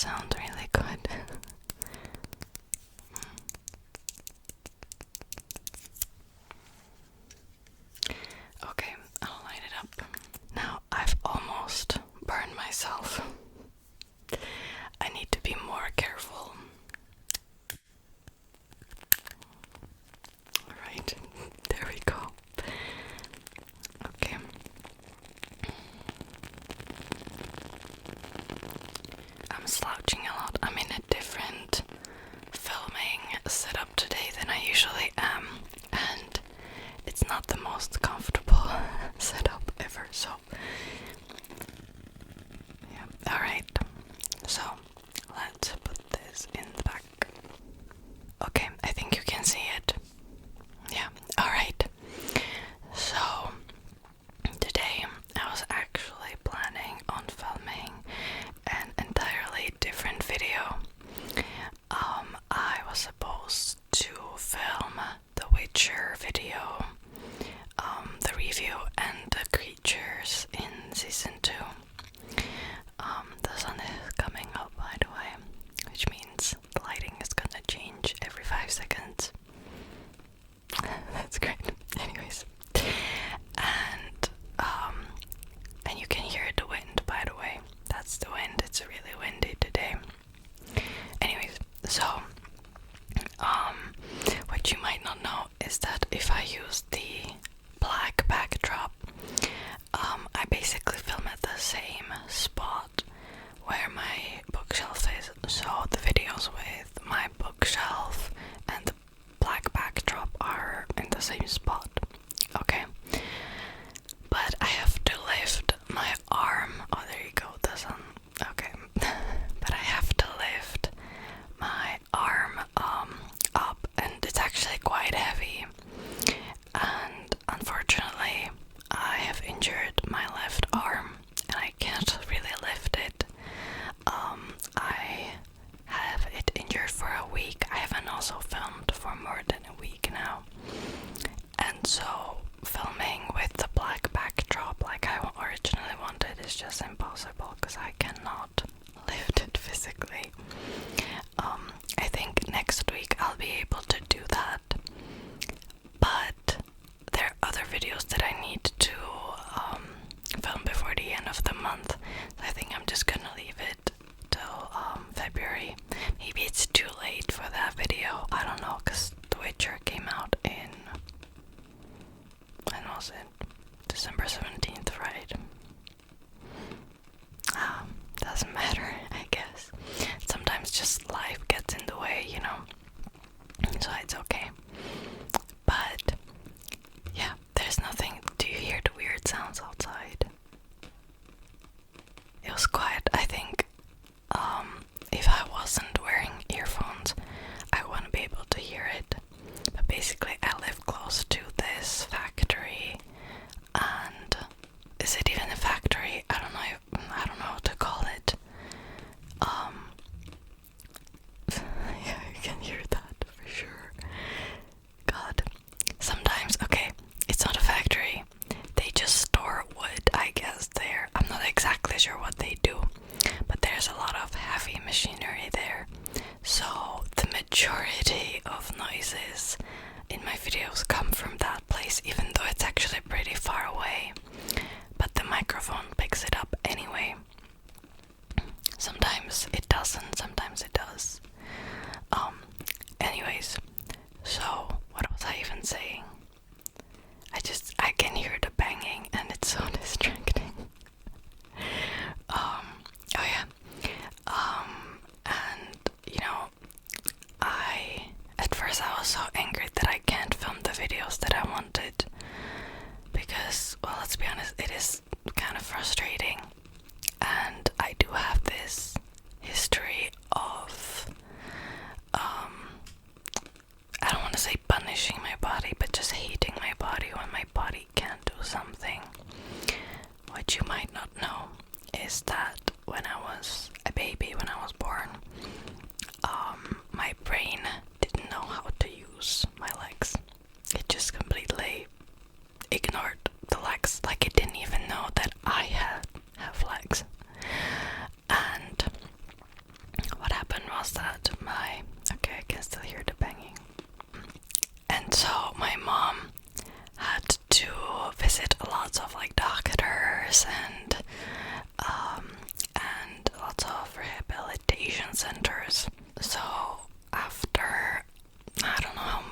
sound really good. Okay, I'll light it up. Now I've almost burned myself. I need to be more careful. Alright, there we go. Okay. I'm slouching a lot. I'm in a different filming setup today than I usually am, and it's not the most comfortable setup ever, so yeah. Alright, so let's put this in the back. Okay, I think you can see it. Yeah, alright. So today I was actually planning on filming an entirely different video. I was supposed to film the Witcher video, the review and the creatures in season 2. The sun is coming up, by the way, which means the lighting is gonna change every 5 seconds. That's great. Anyways, and you can hear the wind, by the way. That's the wind. It's really windy today. Anyways, so what you might not know is that if I use the black backdrop, I basically film at the same spot where my bookshelf is. So the videos with my bookshelf and the black backdrop are in the same spot. Okay. But I have to lift my arm. Oh, there you go. The sun. Okay. But I have to lift my arm up, and it's actually quite heavy. And unfortunately, I have injured my left arm, and I can't really lift it. I have it injured for a week. I haven't also filmed for more than a week now. And so filming with the black backdrop like I originally wanted is just impossible because I cannot lift it physically. I think next week I'll be able to do that, but there are other videos that I need to film before the end of the month, so I think I'm just gonna leave it till February. Maybe it's too late for that video, I don't know, because The Witcher came out in, when was it? December 17th, right? Doesn't matter, I guess. Sometimes just life gets in the way, you know, so it's okay. But yeah, there's nothing. Do you hear the weird sounds outside? It was quiet. I think if I wasn't wearing earphones, I wouldn't be able to hear it. But basically, I live close to this factory, and is it even a factory? I don't know what to call it. Yeah, you can hear that for sure. lots of like doctors and lots of rehabilitation centers. So after, I don't know how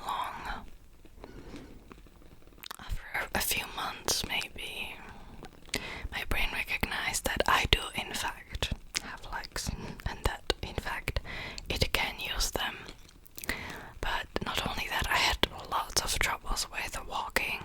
long, after a few months maybe, my brain recognized that I do in fact have legs, and that in fact it can use them. But not only that, I had lots of troubles with walking,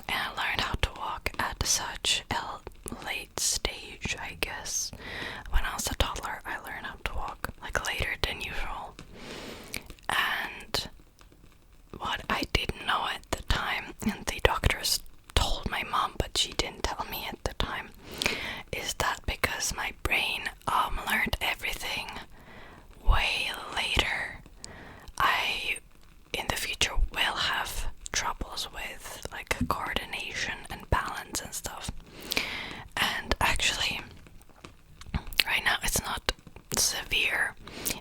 and I learned how to walk at such a late stage, I guess. When I was a toddler, I learned how to walk like later than usual. And what I didn't know at the time, and the doctors told my mom but she didn't tell me at the time, is that because my brain learned everything way later, I in the future will have troubles with like coordination and balance and stuff. And actually right now it's not severe.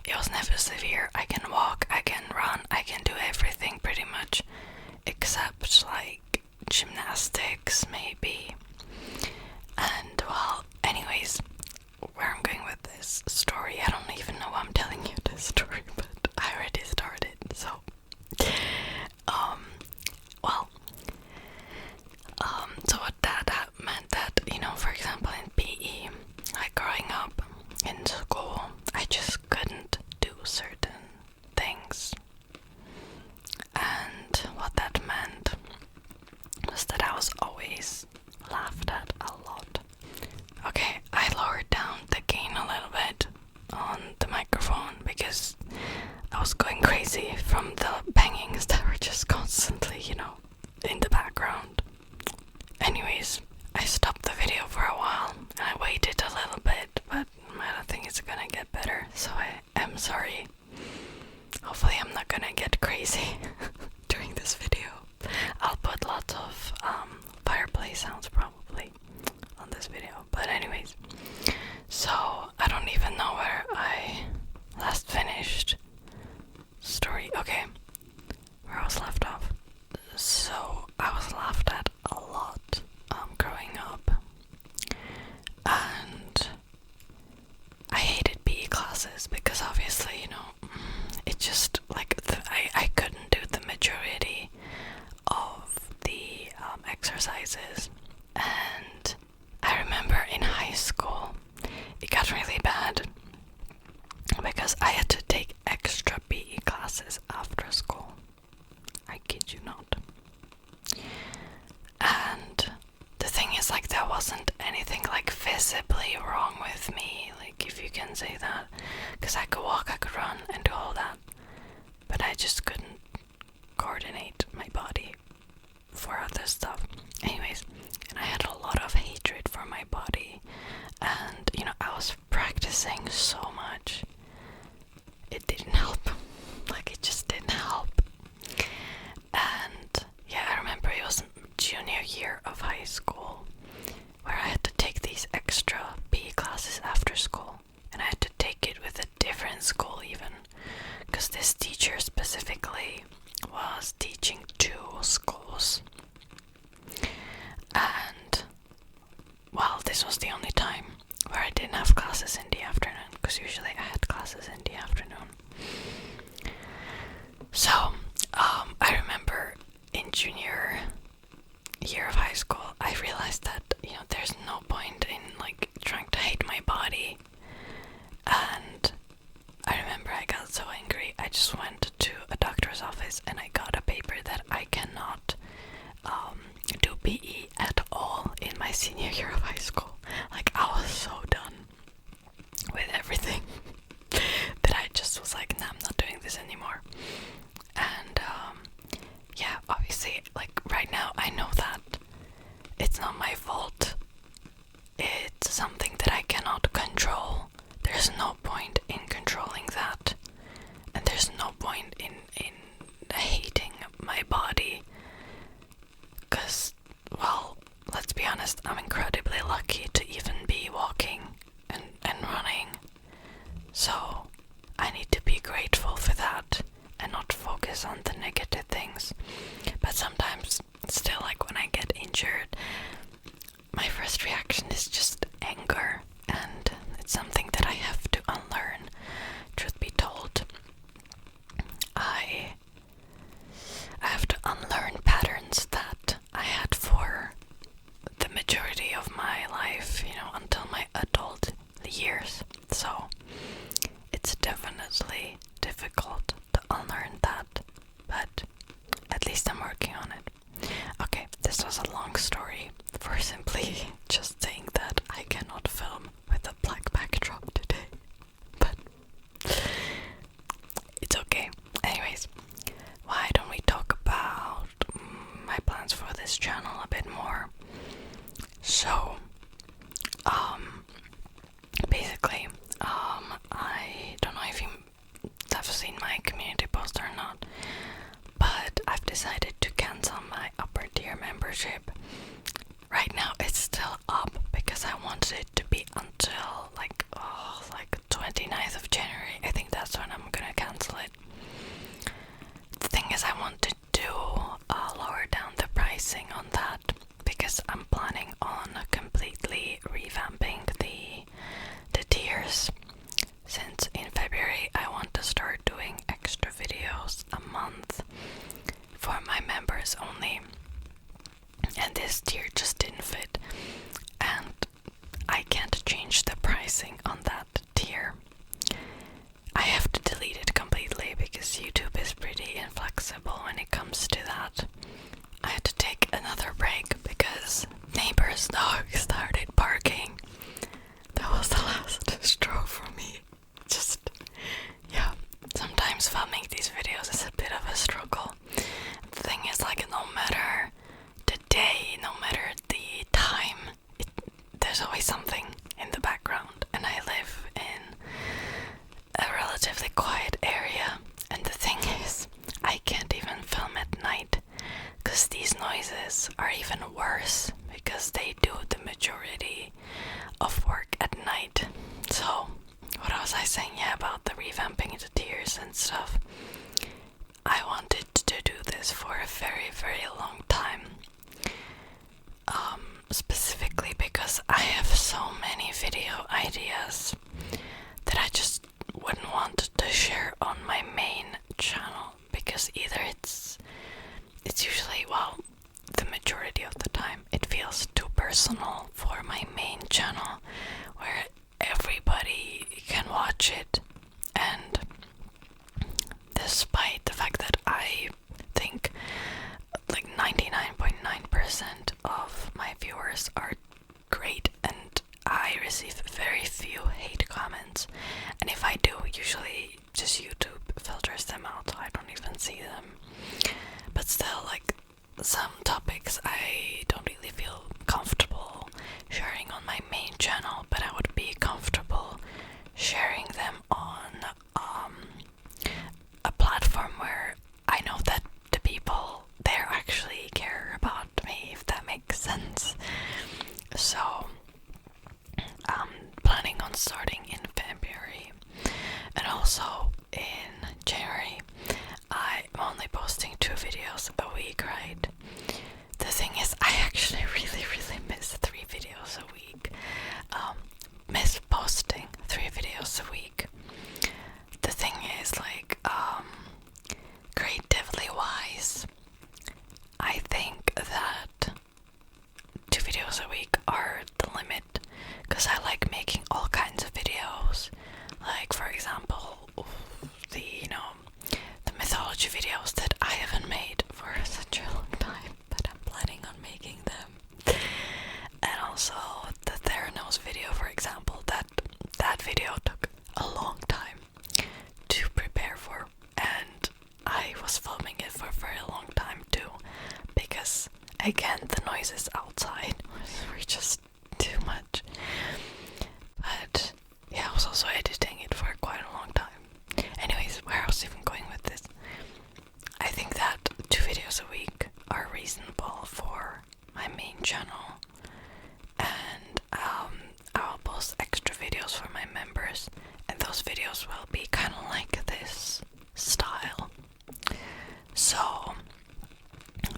It was never severe. I can walk, I can run, I can do everything pretty much except like gymnastics maybe. And well, anyways, where I'm going with this story, I don't even know why I'm telling you this story, but I already started. So so what that meant that, you know, for example in PE, like growing up in school, I just couldn't do certain things. And what that meant was that I was always laughed at a lot. Okay, I lowered down the gain a little bit on the microphone because I was going crazy from the bangings that were just constantly, you know, in the background. Anyways, I stopped the video for a while and I waited a little bit, but I don't think it's gonna get better, so I am sorry. Hopefully I'm not gonna get crazy during this video. I'll put lots of fireplace sounds probably on this video, but anyways, so I don't even know where I last finished story. Okay, where I was left off. So I was laughed at a lot growing up, and I hated PE classes because obviously, you know, it just like I couldn't do the majority of the exercises. And I remember in high school it got really bad because I had to take extra PE classes after school. I kid you not. And the thing is, like, there wasn't anything like visibly wrong with me, like if you can say that, because I could walk, I could run and do all that, but I just couldn't coordinate my body for other stuff. Anyways, and I had a lot of hatred for my body, and you know, I was practicing so much. It didn't help. Like, it just didn't help. And yeah, I remember it was junior year of high school where I had to take these extra PE classes after school, and I had to take it with a different school even, because this teacher specifically was teaching 2 schools. And well, this was the only time where I didn't have classes in the afternoon, because usually I had classes in the afternoon. So I remember in junior year of high school, I realized that, you know, there's no point in like trying to hate my body. And I remember I got so angry, I just went to a doctor's office and I got a paper that I cannot do PE at all in my senior year of high school. Like, I was so done with everything that I just was like, nah, I'm not doing this anymore. And yeah, obviously, like right now I know that it's not my fault. It's something that I cannot control. There's no point in controlling that, and there's no point in hating my body, because, well, let's be honest, I'm incredibly lucky to even be walking and running. So I need to be grateful for that and not focus on the negative things. But sometimes, still, like when I get injured, honestly difficult to unlearn that, but at least I'm working on it. Okay, this was a long story for simply just saying that I cannot film with a black backdrop today, but it's okay. Anyways, why don't we talk about my plans for this channel a bit more? So, basically, I don't know if you have seen my community post or not, but I've decided to cancel my upper tier membership. Right now it's still up because I wanted it to be until like 29th of January. I think that's when I'm gonna cancel it. The thing is, I want to lower down the pricing on that because I'm planning on completely revamping the tiers. Since in February I want to start doing extra videos a month for my members only, and this tier just didn't fit, and I can't change the pricing on that tier. I have to delete it completely because YouTube is pretty inflexible when it comes to that. I had to take another break because neighbor's dog started barking. That was the last straw for me. Yeah, sometimes filming these videos is a bit of a struggle. The thing is, like, no matter the day, no matter the time, there's always something in the background, and I live in a relatively quiet area, and the thing is, I can't even film at night because these noises are even worse because they do the majority of work at night. So what was I saying? Yeah, about the revamping the tiers and stuff. I wanted to do this for a very, very long time. Specifically because I have so many video ideas that I just wouldn't want to share on my main channel, because either it's usually, well, the majority of the time it feels too personal for my main channel where everybody can watch it, and despite the fact that I think like 99.9% of my viewers are great and I receive very few hate comments, and if I do, usually just YouTube filters them out so I don't even see them. But still, like, some topics I don't really feel comfortable sharing on my main channel, but I would be comfortable sharing them on a platform where I know that the people there actually care about me, if that makes sense. So I'm planning on starting in February, and also in January I'm only posting 2 videos a week, right? The thing is, I actually really miss 3 videos a week. Miss posting 3 videos a week. The thing is, like, creatively wise, I think that 2 videos a week are the limit, because I like making all kinds of videos. Like, for example, the mythology videos that I haven't made for such a long time, but I'm planning on making them. And also the Theranos video, for example, that video took a long time to prepare for, and I was filming it for a very long time too, because again, the noises outside were just too much. But yeah, I was also editing it for quite a long time. Anyways, where I was even going with this, I think that 2 videos a week are reasonable for my main channel, and I'll post extra videos for my members, and those videos will be kind of like this style. So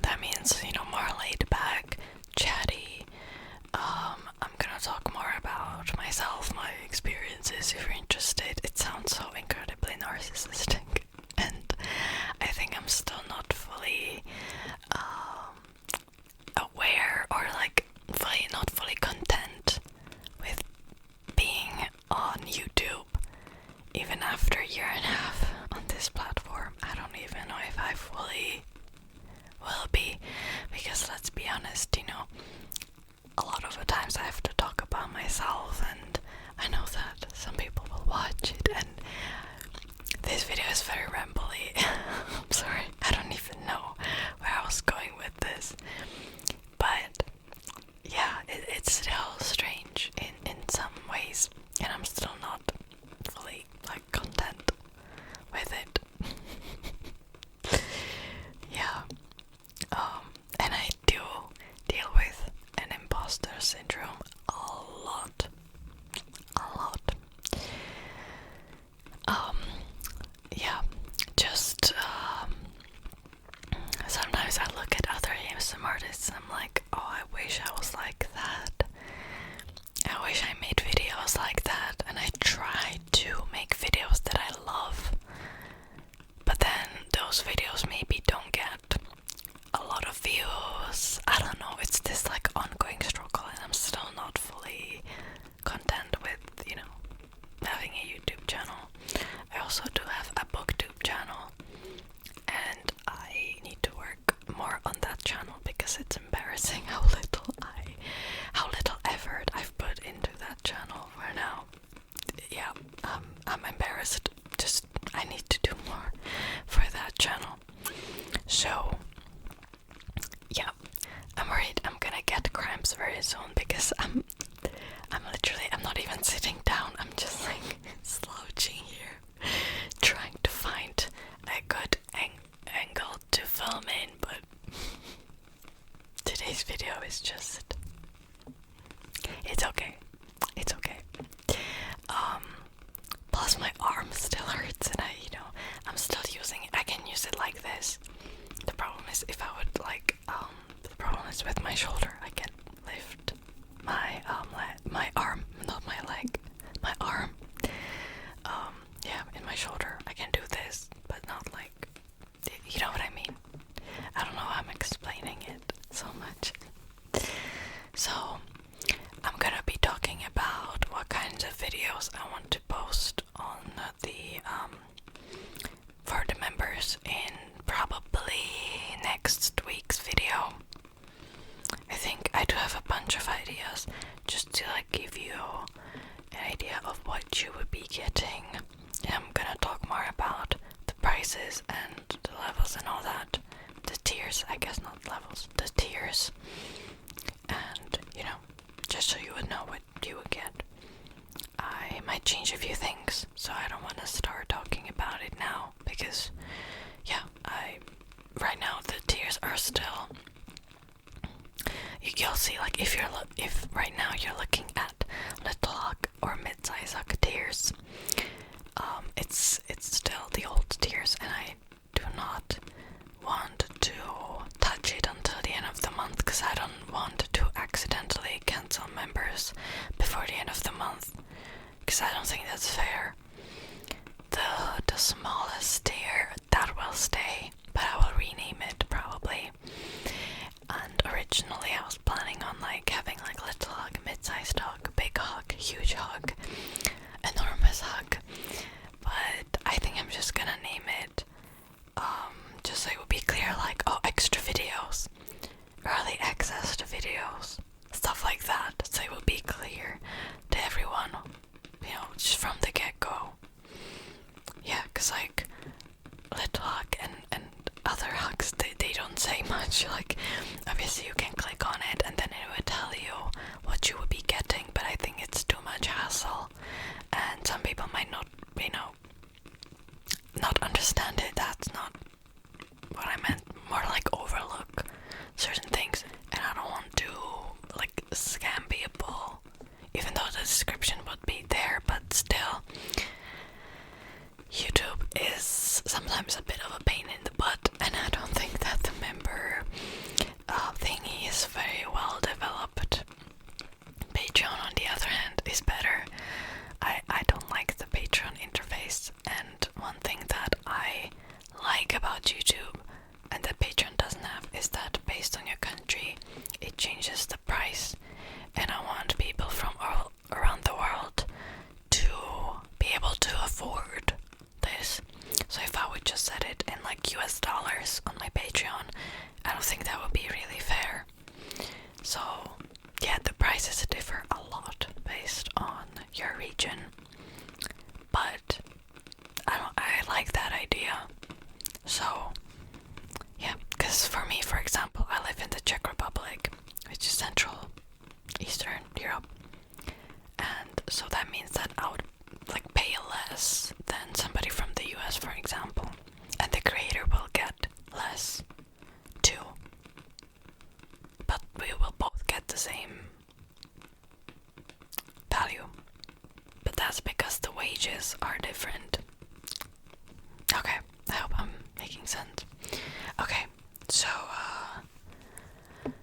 that means, more laid back, chatty. I'm gonna talk more about myself, my experiences, if you're interested. It sounds so incredibly narcissistic, and I think I'm still not fully aware, or like, after a year and a half on this platform, I don't even know if I fully will be, because let's be honest, you know, a lot of the times I have to talk about myself, and I know that some people will watch it, and this video is very rambly. I'm sorry, I don't even know where I was going with this, but yeah, it's still strange in some ways, and I'm still not fully like content with it. Yeah, and I do deal with an imposter syndrome a lot. Yeah, just sometimes I look at other ASMR artists and I'm like, oh, I wish I was like that. I wish I made videos like that, and I try to make videos that I love, but then those videos maybe don't get a lot of views. I don't know, it's this like ongoing struggle, and I'm still not fully content with, you know, having a YouTube channel. I also do have a booktube channel, and I need to work more on that channel because it's embarrassing how little effort I've put into that channel for now. Yeah, I'm embarrassed. Just I need to do more for that channel. So yeah, I'm worried I'm gonna get cramps very soon because I'm not even sitting down. I'm just like slouching here, trying to find a good angle to film in, but today's video is just, it's okay. Plus my arm still hurts, and I'm still using it. I can use it like this. The problem is if I would like, the problem is with my shoulder. I can lift my arm, not my leg, my arm. Yeah, in my shoulder I can do this, but not like, you know what I mean? I don't know how I'm explaining it so much. So I'm gonna be talking about what kinds of videos I want to post on the for the members in probably next week's video. I think I do have a bunch of ideas just to like give you an idea of what you would be getting. And I'm gonna talk more about the prices and the levels and all that. The tiers, I guess, not levels, the tiers. And, you know, just so you would know what you would get. I might change a few things, so I don't want to start talking about it now because, yeah, right now the tiers are still. You'll see, like, if right now you're looking at little hug or mid-size hug tiers, it's still the old tiers, and I do not want to touch it until the end of the month because I don't want to accidentally cancel members before the end of the month, because I don't think that's fair. The smallest tier, that will stay, but I will rename it probably. And originally I was planning on like having like little hug, mid-sized hug, big hug, huge hug, enormous hug, but I think I'm just gonna name it just so it will be clear, like, oh, extra videos, early access to videos, stuff like that, so it will be clear to everyone, you know, just from the get-go. Yeah, because like little hug and other hugs, they don't say much. Like, obviously you can click on it and then it will tell you what you would be getting, but I think it's too much hassle, and some people might not, you know, not understand it. That's not what I meant. More like overlook certain things, and I don't want to So yeah, the prices differ a lot based on your region, but I like that idea. So yeah, because for me, for example, I live in the Czech Republic, which is Central Eastern Europe, and so that means that I would like pay less than somebody from the US, for example, and the creator will get less too, but we will both get the same value. But that's because the wages are different. Okay, I hope I'm making sense. Okay, so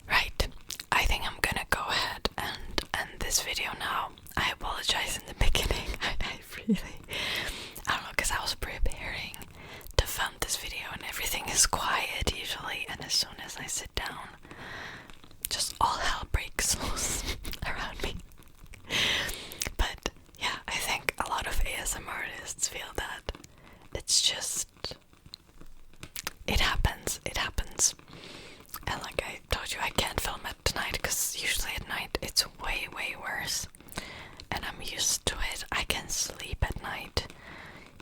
right, I think I'm gonna go ahead and end this video now. I apologize in the beginning. I really, I don't know, because I was preparing to film this video and everything is quiet usually, and as soon as I sit down, just all hell breaks loose around me. But yeah, I think a lot of ASMR artists feel that it's just, it happens. And like I told you, I can't film at night because usually at night it's way worse, and I'm used to it. I can sleep at night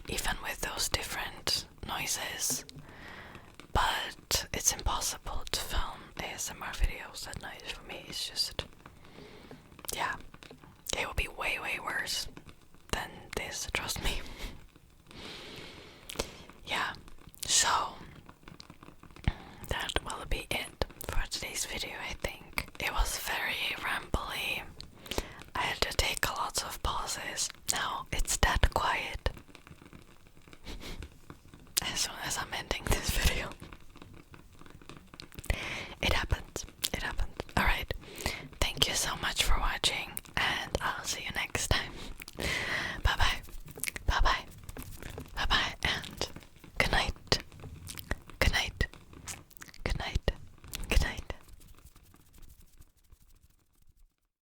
even with those different noises, but it's impossible to film ASMR videos at night for me. It's just, yeah, it will be way worse than this, trust me. Yeah, so that will be it for today's video. I think it was